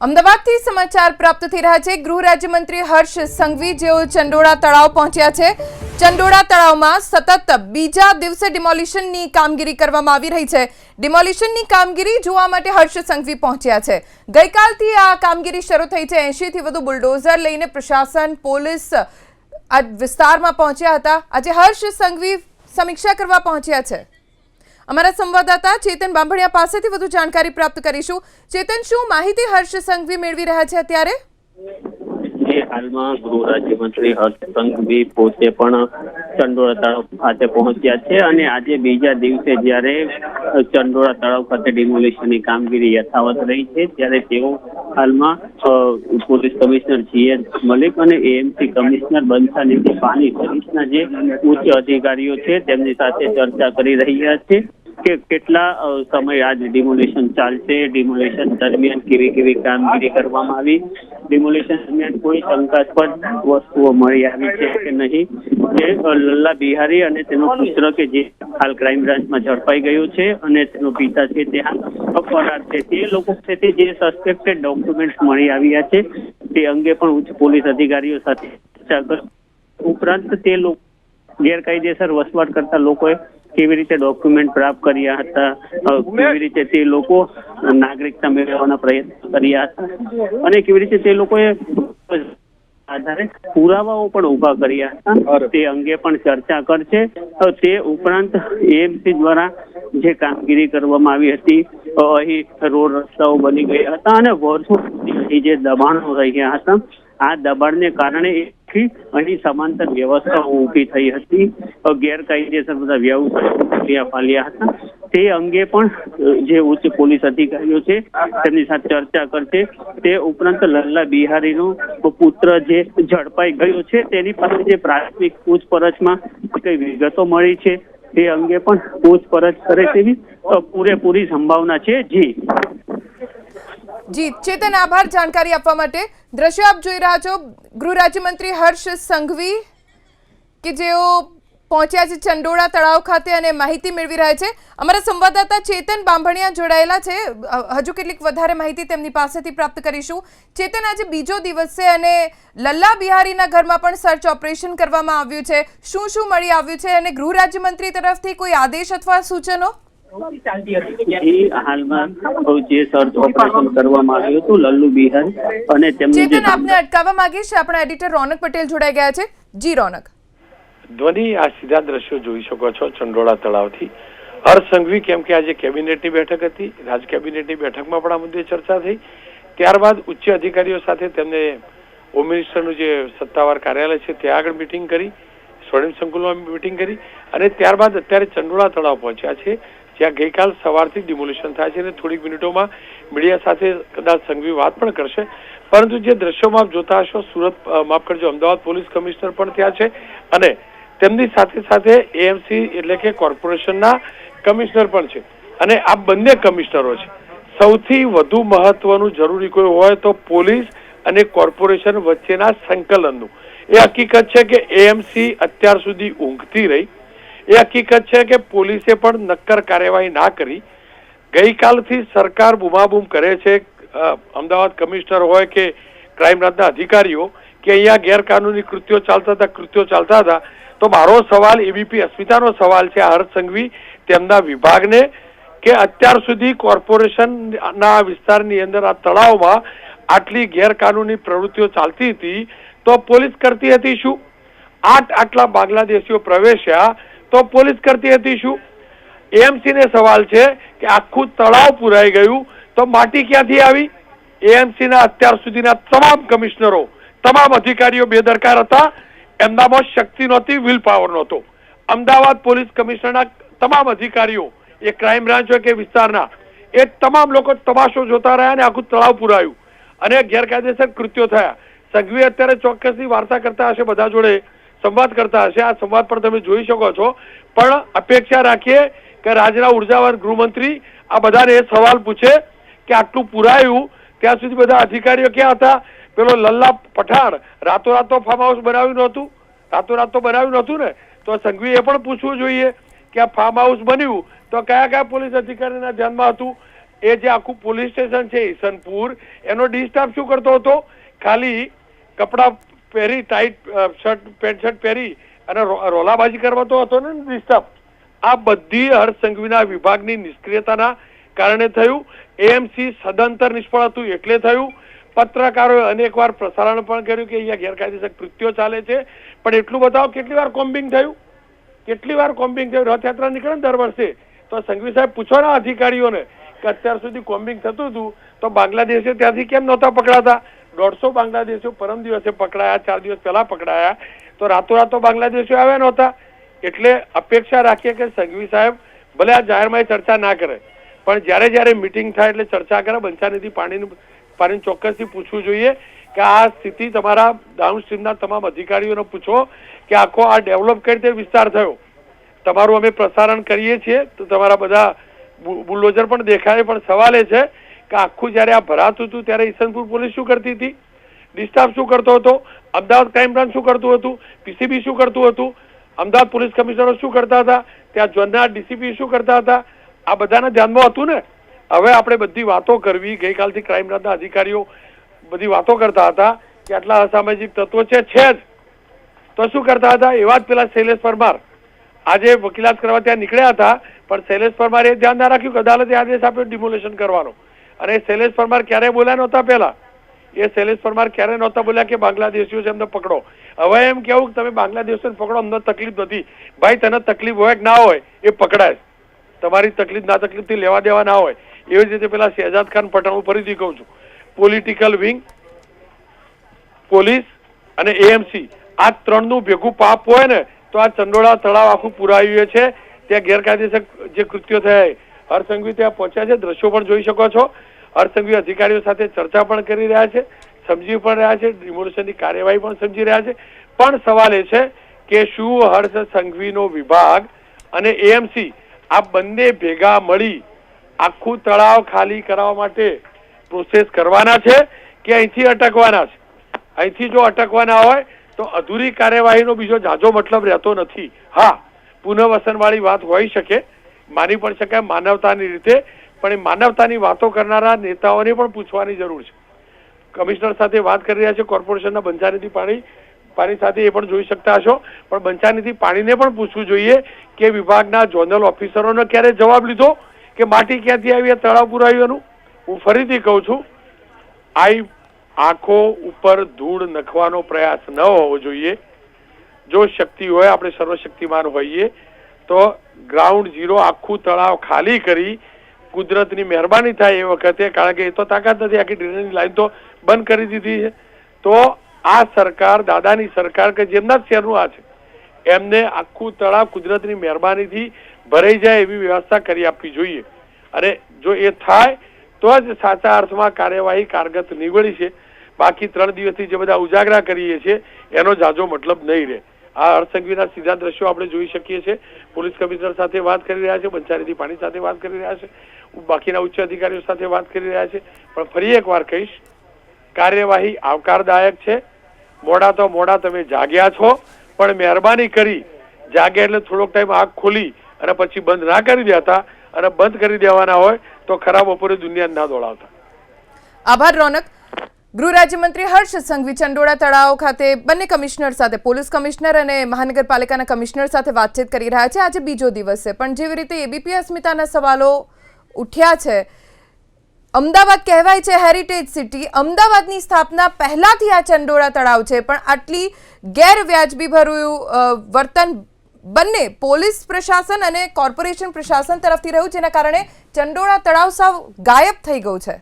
અમદાવાદથી સમાચાર પ્રાપ્ત થઈ રહ્યા છે। ગૃહ રાજ્યમંત્રી હર્ષ સંઘવી જેઓ ચંડોળા તળાવ પહોંચ્યા છે। ચંડોળા તળાવમાં સતત બીજા દિવસે ડિમોલિશનની કામગીરી કરવામાં આવી રહી છે। ડિમોલિશનની કામગીરી જોવા માટે હર્ષ સંઘવી પહોંચ્યા છે। ગઈકાલથી આ કામગીરી શરૂ થઈ છે। 80 થી વધુ બુલડોઝર લઈને પ્રશાસન પોલીસ આ વિસ્તારમાં પહોંચ્યા હતા। આજે હર્ષ સંઘવી સમીક્ષા કરવા પહોંચ્યા છે। અમારા સંવાદદાતા ચેતન બાંભણિયા પાસેથી વધુ જાણકારી પ્રાપ્ત કરીશું। ચેતન, શું માહિતી હર્ષ સંઘવી મેળવી રહ્યા છે અત્યારે? હાલમાં ગૃહ રાજ્યમંત્રી હર્ષ સંઘવી પોતે પણ ચંડોળા તળાવ ખાતે પહોંચ્યા છે અને આજે બીજા દિવસે જ્યારે ચંડોળા તળાવ ખાતે ડિમોલિશનની કામગીરી યથાવત રહી છે ત્યારે તેઓ હાલમાં પોલીસ કમિશનર GS મલિક અને AMC કમિશનર બંછાનિધિ પાની સહિતના જે ઉચ્ચ અધિકારીઓ છે તેમની સાથે ચર્ચા કરી રહ્યા છે કે કેટલા સમય આજ ડિમોલિશન ચાલશે, ડિમોલિશન દરમિયાન કેવી કામગીરી કરવામાં આવી, ડિમોલિશન દરમિયાન કોઈ શંકાસ્પદ વસ્તુઓ મળી આવી છે કે નહીં। જે લલ્લા બિહારી અને તેનો પુત્ર કે જે હાલ ક્રાઇમ બ્રાન્ચમાં ઝડપાઈ ગયો છે અને તેનો પિતા છે તે હાલ ફરાર છે, તે લોકો સાથે જે સસ્પેક્ટેડ ડોક્યુમેન્ટ મળી આવ્યા છે તે અંગે પણ ઉચ્ચ પોલીસ અધિકારીઓ સાથે ચર્ચા કરી। ઉપરાંત તે લોકો ગેરકાયદેસર વસવાટ કરતા લોકોએ કેવી રીતે ડોક્યુમેન્ટ પ્રાપ્ત કર્યા હતા, કેવી રીતે તે લોકો નાગરિકતા મેળવવાના પ્રયત્ન કર્યા હતા અને કેવી રીતે તે લોકોએ આધારે પુરાવાઓ પણ ઉભા કર્યા હતા તે અંગે પણ ચર્ચા કરશે। તે ઉપરાંત AMC દ્વારા જે કામગીરી કરવામાં આવી હતી, અહીં રોડ રસ્તાઓ બની ગયા હતા અને વર્ષોથી જે દબાણો રહ્યા હતા આ દબાણને કારણે અહીં સમાંતર વ્યવસ્થાઓ ઊભી થઈ હતી, ગેરકાયદેસર બધા વ્યવસાયો ફાલ્યા હતા। તે અંગે પણ જે ઉચ્ચ પોલીસ અધિકારીઓ છે તેમની સાથે ચર્ચા કરશે। તે ઉપરાંત લલ્લા બિહારીનો પુત્ર જે ઝડપાઈ ગયો છે તેની પાસે જે પ્રાથમિક પૂછપરછમાં કઈ વિગતો મળી છે તે અંગે પણ પૂછપરછ કરે તેવી પૂરેપૂરી સંભાવના છે। જી ચેતન, આભાર જાણકારી આપવા માટે। દ્રશ્યો આપ જોઈ રહ્યા છો, ગૃહ રાજ્યમંત્રી હર્ષ સંઘવી કે જેઓ પહોંચ્યા છે ચંડોળા તળાવ ખાતે અને માહિતી મેળવી રહ્યા છે। અમારા સંવાદદાતા ચેતન બાંભણિયા જોડાયેલા છે, હજુ કેટલીક વધારે માહિતી તેમની પાસેથી પ્રાપ્ત કરીશું। ચેતન, આજે બીજો દિવસ છે અને લલ્લા બિહારીના ઘરમાં પણ સર્ચ ઓપરેશન કરવામાં આવ્યું છે, શું મળી આવ્યું છે અને ગૃહ રાજ્યમંત્રી તરફથી કોઈ આદેશ અથવા સૂચનો? હાલમાં જે સર્ચ ઓપરેશન કરવામાં આવ્યું હતું લલ્લુ બિહાર અને ચેતન, આપને અટકાવવા માંગીશ, આપણા એડિટર રોનક પટેલ જોડાઈ ગયા છે। જી રોનક। ધ્વનિ, આ સીધા દ્રશ્યો જોઈ શકો છો ચંડોળા તળાવથી। હર્ષ સંઘવી, કેમ કે આજે કેબિનેટની બેઠક હતી, રાજ્ય કેબિનેટની બેઠકમાં પણ આ મુદ્દે ચર્ચા થઈ, ત્યારબાદ ઉચ્ચ અધિકારીઓ સાથે તેમને હોમ મિનિસ્ટરનું જે સત્તાવાર કાર્યાલય છે ત્યાં આગળ મિટિંગ કરી, સ્વર્ણિમ સંકુલમાં મિટિંગ કરી અને ત્યારબાદ અત્યારે ચંડોળા તળાવ પહોંચ્યા છે જ્યાં ગઈકાલ સવારથી ડિમોલિશન થાય છે અને થોડીક મિનિટોમાં મીડિયા સાથે કદાચ સંઘવી વાત પણ કરશે। પરંતુ જે દ્રશ્યોમાં આપ જોતા હશો, સુરત માફ કરજો અમદાવાદ પોલીસ કમિશનર પણ ત્યાં છે અને તેમની સાથે સાથે AMC એટલે કે કોર્પોરેશનના કમિશનર પણ છે અને આ બંને કમિશનરો છે। સૌથી વધુ મહત્વનું જરૂરી કોઈ હોય તો પોલીસ અને કોર્પોરેશન વચ્ચેના સંકલનનું। એ હકીકત છે કે AMC અત્યાર સુધી ઊંઘતી રહી, એ હકીકત છે કે પોલીસે પણ નક્કર કાર્યવાહી ના કરી। ગઈકાલથી સરકાર બૂમાબૂમ કરે છે, અમદાવાદ કમિશનર હોય કે ક્રાઇમ બ્રાન્ચના અધિકારીઓ, કે અહીંયા ગેરકાનૂની કૃત્યો ચાલતા હતા। તો મારો સવાલ ABP અસ્મિતાનો સવાલ છે હર્ષ સંઘવી તેમના વિભાગને કે અત્યાર સુધી કોર્પોરેશનના વિસ્તારની અંદર આ તળાવમાં આટલી ગેરકાનૂની પ્રવૃત્તિઓ ચાલતી હતી તો પોલીસ કરતી હતી શું? આટલા બાંગ્લાદેશીઓ પ્રવેશ્યા તો પોલીસ કરતી હતી શું? AMC ને સવાલ છે કે આખું તળાવ પુરાઈ ગયું તો માટી ક્યાંથી આવી? AMC ના અત્યાર સુધીના તમામ કમિશનરો, તમામ અધિકારીઓ બેદરકાર હતા, એમનામાં શક્તિ નહોતી, વિલ પાવર નહોતો। અમદાવાદ પોલીસ કમિશનરના તમામ અધિકારીઓ, એ ક્રાઇમ બ્રાન્ચ હોય કે વિસ્તારના, એ તમામ લોકો તમાશો જોતા રહ્યા અને આખું તળાવ પુરાયું અને ગેરકાયદેસર કૃત્યો થયા। સંઘવી અત્યારે ચોક્કસની વાર્તા કરતા હશે, બધા જોડે સંવાદ કરતા હશે, આ સંવાદ પણ તમે જોઈ શકો છો। પણ અપેક્ષા રાખીએ કે રાજ્યના ઉર્જાવાન ગૃહમંત્રી આ બધાને એ સવાલ પૂછે કે આટલું પુરાયું ત્યાં સુધી બધા અધિકારીઓ ક્યાં હતા? પેલો લલ્લા પઠાણ રાતોરાત તો ફાર્મ હાઉસ બનાવ્યું નહોતું, રાતોરાત તો બનાવ્યું નહોતું ને? તો સંઘવી એ પણ પૂછવું જોઈએ કે આ ફાર્મ હાઉસ બન્યું તો કયા પોલીસ અધિકારીના ધ્યાનમાં હતું? એ જે આખું પોલીસ સ્ટેશન છે ઈસનપુર, એનો ડી સ્ટાફ શું કરતો હતો? ખાલી કપડાં પહેરી, ટાઈટ શર્ટ પેન્ટ શર્ટ પહેરી અને રોલાબાજી કરવાતો હતો ને ડી સ્ટાફ. આ બધી હર્ષ સંઘવીના વિભાગની નિષ્ક્રિયતાના કારણે થયું. એએમસી સદંતર નિષ્ફળ હતું એટલે થયું. પત્રકારોએ અનેકવાર પ્રસારણ પણ કર્યું કે અહીંયા ગેરકાયદેસર કૃત્યો ચાલે છે, પણ એટલું બતાવો કેટલી વાર કોમ્બિંગ થયું, કેટલી વાર કોમ્બિંગ થયું. રથયાત્રા નીકળે ને દર વર્ષે તો સંઘવી સાહેબ પૂછો ને અધિકારીઓને કે અત્યાર સુધી કોમ્બિંગ થતું હતું તો બાંગ્લાદેશીઓ ત્યાંથી કેમ નહોતા પકડાતા? 150 બાંગ્લાદેશીઓ પરમ દિવસે પકડાયા, 4 દિવસ પહેલા પકડાયા, તો રાતોરાત તો બાંગ્લાદેશીઓ આવ્યા નહોતા. એટલે અપેક્ષા રાખીએ કે સંઘવી સાહેબ ભલે આ જાહેરમાં ચર્ચા ના કરે, પણ જ્યારે મિટિંગ થાય એટલે ચર્ચા કરે. બંછાનિધિ પાણીને ચોક્કસથી પૂછવું જોઈએ કે આ સ્થિતિ તમારા ડાઉનસ્ટ્રીમના તમામ અધિકારીઓને પૂછો કે આખો આ ડેવલપ કઈ રીતે વિસ્તાર થયો. તમારું અમે પ્રસારણ કરીએ છીએ તો તમારા બધા બુલડોઝર પણ દેખાય, પણ સવાલ એ છે કે આખું જ્યારે આ ભરાતું હતું ત્યારે ઈસનપુર પોલીસ શું કરતી હતી? ડી સ્ટાફ શું કરતો હતો? અમદાવાદ ક્રાઇમ બ્રાન્ચ શું કરતું હતું? પીસીબી શું કરતું હતું? અમદાવાદ પોલીસ કમિશનરો શું કરતા હતા? ત્યાં ઝોનના ડીસીપી શું કરતા હતા? આ બધાના ધ્યાનમાં હતું ને. હવે આપણે બધી વાતો કરવી, ગઈકાલથી ક્રાઇમ બ્રાન્ચના અધિકારીઓ બધી વાતો કરતા હતા કે આટલા અસામાજિક તત્વો છે જ, તો શું કરતા હતા? એવા જ પેલા શૈલેષ પરમાર આજે વકીલાત કરવા ત્યાં નીકળ્યા હતા, પણ શૈલેષ પરમારે એ ધ્યાન ના રાખ્યું કે અદાલતે આદેશ આપ્યો ડિમોલેશન કરવાનો. અને શૈલેષ પરમાર ક્યારે બોલ્યા નહોતા? પહેલા એ શૈલેષ પરમાર ક્યારે નહોતા બોલ્યા કે બાંગ્લાદેશીઓ છે એમને પકડો. હવે એમ કેવું કે તમે બાંગ્લાદેશીઓને પકડો, અમને તકલીફ નથી. ભાઈ તને તકલીફ હોય કે ના હોય એ પકડાય, તમારી તકલીફ ના તકલીફથી લેવા દેવા ના હોય. એવી જ રીતે પેલા શહેજાદ ખાન પઠાણ, હું ફરીથી કહું છું, પોલિટિકલ વિંગ, પોલીસ અને એએમસી આ ત્રણનું ભેગું પાપ હોય ને તો આ ચંડોળા તળાવ આખું પુરાવ્યું છે. ત્યાં ગેરકાયદેસર જે કૃત્યો થયા, હર્ષ સંઘવી ત્યાં પહોંચ્યા છે, દ્રશ્યો પણ જોઈ શકો છો. હર્ષ સંઘવી અધિકારીઓ સાથે ચર્ચા પણ કરી રહ્યા છે, સમજી પણ રહ્યા છે, ડિમોલિશનની કાર્યવાહી પણ સમજી રહ્યા છે. પણ સવાલ એ છે કે શું હર્ષ સંઘવીનો વિભાગ અને એએમસી આ બંને ભેગા મળી આખું તળાવ ખાલી કરાવવા માટે પ્રોસેસ કરવાના છે કે અહીંથી અટકવાના છે? અહીંથી જો અટકવાના હોય તો અધૂરી કાર્યવાહીનો બીજો ઝાઝો મતલબ રહેતો નથી. હા, પુનઃવસનવાળી વાત હોઈ શકે, માની પણ શકાય માનવતાની રીતે, પણ એ માનવતાની વાતો કરનારા નેતાઓને પણ પૂછવાની જરૂર છે. કમિશનર સાથે વાત કરી રહ્યા છે કોર્પોરેશનના બંછાનિધિ પાણી સાથે, એ પણ જોઈ શકતા હશો. પણ બંછાનિધિ પાણીને પણ પૂછવું જોઈએ કે વિભાગના ઝોનલ ઓફિસરોને ક્યારે જવાબ લીધો કે માટી ક્યાંથી આવી, તળાવ પુરાવ્યું? હું ફરીથી કહું છું, આંખો ઉપર ધૂળ નખવાનો પ્રયાસ ન હોવો જોઈએ. જો શક્તિ હોય, આપણે સર્વશક્તિમાન હોઈએ, તો ગ્રાઉન્ડ ઝીરો આખું તળાવ ખાલી કરી કુદરતની મહેરબાની થાય એ વખતે, કારણ કે એ તો તાકાત નથી, આખી ડ્રેનેજની લાઈન તો બંધ કરી દીધી છે. તો આ સરકાર, દાદાની સરકાર કે જેમના જ શહેરનું આ છે, એમને આખું તળાવ કુદરતની મહેરબાનીથી ભરાઈ જાય એવી વ્યવસ્થા કરી આપવી જોઈએ. અને જો એ થાય તો જ સાચા અર્થમાં કાર્યવાહી કારગત નીવડી છે. બાકી 3 દિવસથી જે બધા ઉજાગરા કરીએ છીએ એનો જાજો મતલબ નહીં રહે. આ હર્ષ સંઘવીના સીધા દ્રશ્યો આપણે જોઈ શકીએ છીએ. પોલીસ કમિશનર સાથે વાત કરી રહ્યા છે, બંછાનિધિ પાણી સાથે વાત કરી રહ્યા છે, બાકીના ઉચ્ચ અધિકારીઓ સાથે વાત કરી રહ્યા છે. પણ ફરી એકવાર કહીશ, કાર્યવાહી આવકારદાયક છે. મોડા તો મોડા તમે જાગ્યા છો, પણ મહેરબાની કરી જાગ્યા એટલે થોડોક ટાઈમ આંખ ખોલી અને પછી બંધ ના કરી દેતા, અને બંધ કરી દેવાના હોય તો ખરાબ બપોરે દુનિયા ના દોડાવતા. આભાર રોનક. ગૃહ રાજ્યમંત્રી હર્ષ સંઘવી ચંડોળા તળાવ ખાતે બંને કમિશનર સાથે, પોલીસ કમિશનર અને મહાનગરપાલિકાના કમિશનર સાથે વાતચીત કરી રહ્યા છે. આજે બીજો દિવસ છે, પણ જેવી રીતે એબીપી અસ્મિતાના સવાલો ઉઠ્યા છે, અમદાવાદ કહેવાય છે હેરિટેજ સિટી, અમદાવાદની સ્થાપના પહેલાથી આ ચંડોળા તળાવ છે, પણ આટલી ગેરવ્યાજબી ભર્યું વર્તન બંને પોલીસ પ્રશાસન અને કોર્પોરેશન પ્રશાસન તરફથી રહ્યું, જેના કારણે ચંડોળા તળાવ સાવ ગાયબ થઈ ગયું છે.